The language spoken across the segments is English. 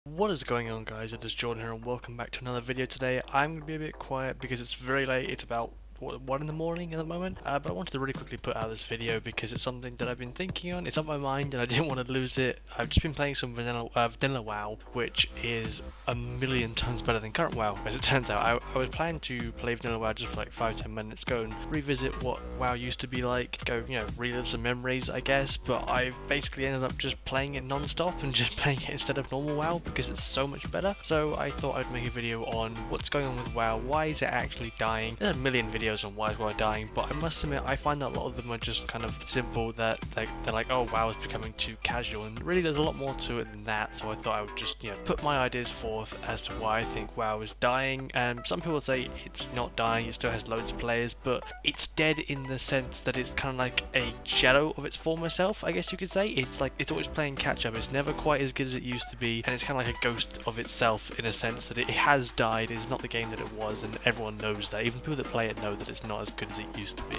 What is going on, guys? It is Jordan here and welcome back to another video today. I'm going to be a bit quiet because it's very late. It's about 1 in the morning at the moment, but I wanted to really quickly put out this video because it's something that I've been thinking on. It's on my mind and I didn't want to lose it. I've just been playing some vanilla WoW, which is a million times better than current WoW, as it turns out. I was planning to play vanilla WoW just for like 5-10 minutes, go and revisit what WoW used to be like, go, you know, relive some memories, I guess, but I've basically ended up just playing it non-stop and just playing it instead of normal WoW because it's so much better. So I thought I'd make a video on what's going on with WoW, why is it actually dying. There's a million videos on why is WoW dying, but I must admit I find that a lot of them are just kind of simple, that they're like, oh, WoW is becoming too casual, and really there's a lot more to it than that. So I thought I would just, you know, put my ideas forth as to why I think WoW is dying. And some people say it's not dying, it still has loads of players, but it's dead in the sense that it's kind of like a shadow of its former self, I guess you could say. It's like it's always playing catch up, it's never quite as good as it used to be, and it's kind of like a ghost of itself in a sense that it has died. It's not the game that it was, and everyone knows that. Even people that play it know that it's not as good as it used to be.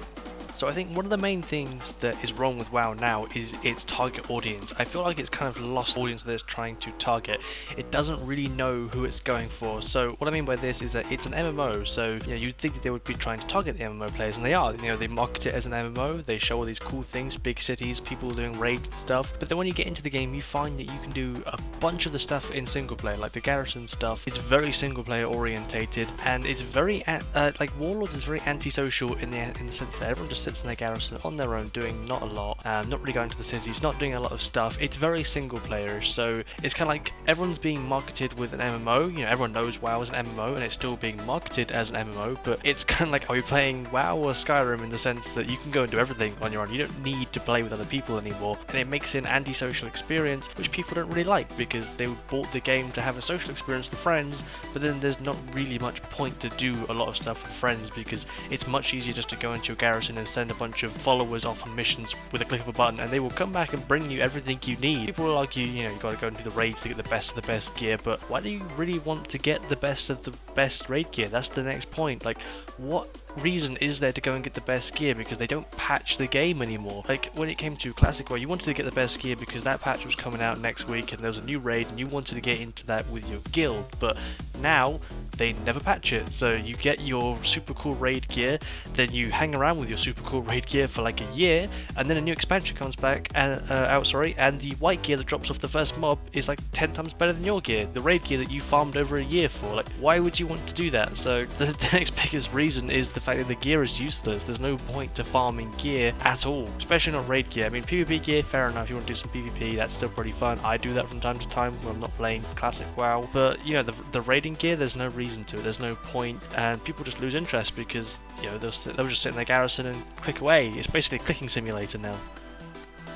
So I think one of the main things that is wrong with WoW now is its target audience. I feel like it's kind of lost audience that it's trying to target. It doesn't really know who it's going for. So what I mean by this is that it's an MMO, so you know, you'd think that they would be trying to target the MMO players, and they are. You know, they market it as an MMO, they show all these cool things, big cities, people doing raids and stuff, but then when you get into the game you find that you can do a bunch of the stuff in single player, like the garrison stuff. It's very single player orientated, and it's very like Warlords is very antisocial in the sense that everyone just sits in their garrison on their own doing not a lot, not really going to the cities, not doing a lot of stuff. It's very single player, so it's kind of like everyone's being marketed with an MMO. You know, everyone knows WoW is an MMO and it's still being marketed as an MMO, but it's kind of like, are you playing WoW or Skyrim, in the sense that you can go and do everything on your own. You don't need to play with other people anymore, and it makes it an antisocial experience which people don't really like because they bought the game to have a social experience with friends, but then there's not really much point to do a lot of stuff with friends because it's much easier just to go into your garrison and send a bunch of followers off on missions with a click of a button, and they will come back and bring you everything you need. People will argue, you know, you gotta go and do the raids to get the best of the best gear, but why do you really want to get the best of the best raid gear? That's the next point. Like, what reason is there to go and get the best gear? Because they don't patch the game anymore. Like when it came to Classic WoW, you wanted to get the best gear because that patch was coming out next week and there was a new raid and you wanted to get into that with your guild, but now they never patch it. So you get your super cool raid gear, then you hang around with your super cool raid gear for like a year, and then a new expansion comes back and and the white gear that drops off the first mob is like 10 times better than your gear, the raid gear that you farmed over a year for. Like, why would you want to do that? So the next biggest reason is the fact that the gear is useless. There's no point to farming gear at all, especially not raid gear. I mean, PvP gear, fair enough, you want to do some PvP, that's still pretty fun. I do that from time to time when I'm not playing Classic WoW, but you know, the raiding gear, there's no reason to it, there's no point, and people just lose interest because, you know, they'll just sit in their garrison and click away. It's basically a clicking simulator now.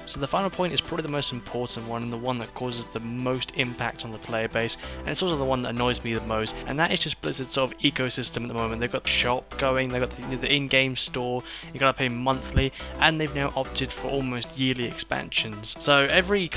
So the final point is probably the most important one, and the one that causes the most impact on the player base, and it's also the one that annoys me the most, and that is just Blizzard's sort of ecosystem at the moment. They've got the shop going, they've got the in-game store, you gotta pay monthly, and they've now opted for almost yearly expansions. So every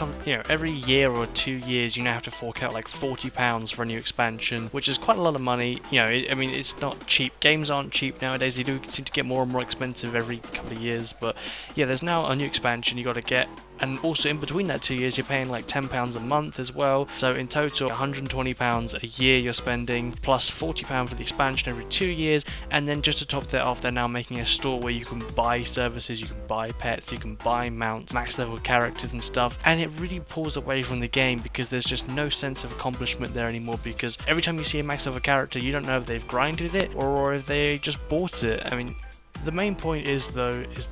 year or 2 years you now have to fork out like £40 for a new expansion, which is quite a lot of money. You know, I mean, it's not cheap. Games aren't cheap nowadays. They do seem to get more and more expensive every couple of years, but yeah, there's now a new expansion you gotta get. And also in between that 2 years you're paying like £10 a month as well, so in total £120 a year you're spending, plus £40 for the expansion every 2 years, and then just to top that off they're now making a store where you can buy services, you can buy pets, you can buy mounts, max level characters and stuff, and it really pulls away from the game because there's just no sense of accomplishment there anymore, because every time you see a max level character you don't know if they've grinded it or if they just bought it. I mean, the main point is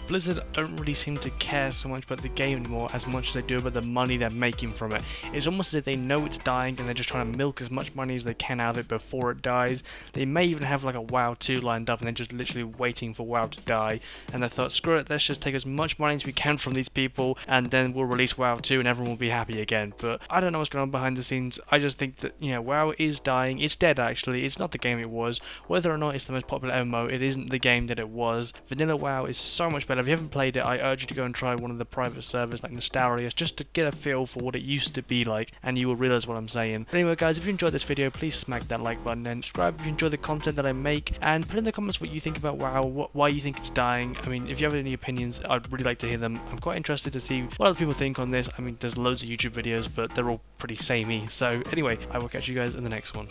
Blizzard don't really seem to care so much about the game anymore as much as they do about the money they're making from it. It's almost as if they know it's dying and they're just trying to milk as much money as they can out of it before it dies. They may even have like a WoW 2 lined up and they're just literally waiting for WoW to die, and they thought, screw it, let's just take as much money as we can from these people and then we'll release WoW 2 and everyone will be happy again. But I don't know what's going on behind the scenes. I just think that, you know, WoW is dying. It's dead actually. It's not the game it was. Whether or not it's the most popular MMO, it isn't the game that it was. because vanilla WoW is so much better. If you haven't played it, I urge you to go and try one of the private servers like Nostarius just to get a feel for what it used to be like, and you will realize what I'm saying. But anyway guys, if you enjoyed this video, please smack that like button and subscribe if you enjoy the content that I make, and put in the comments what you think about WoW, why you think it's dying. I mean, if you have any opinions, I'd really like to hear them. I'm quite interested to see what other people think on this. I mean, there's loads of YouTube videos, but they're all pretty samey. So anyway, I will catch you guys in the next one.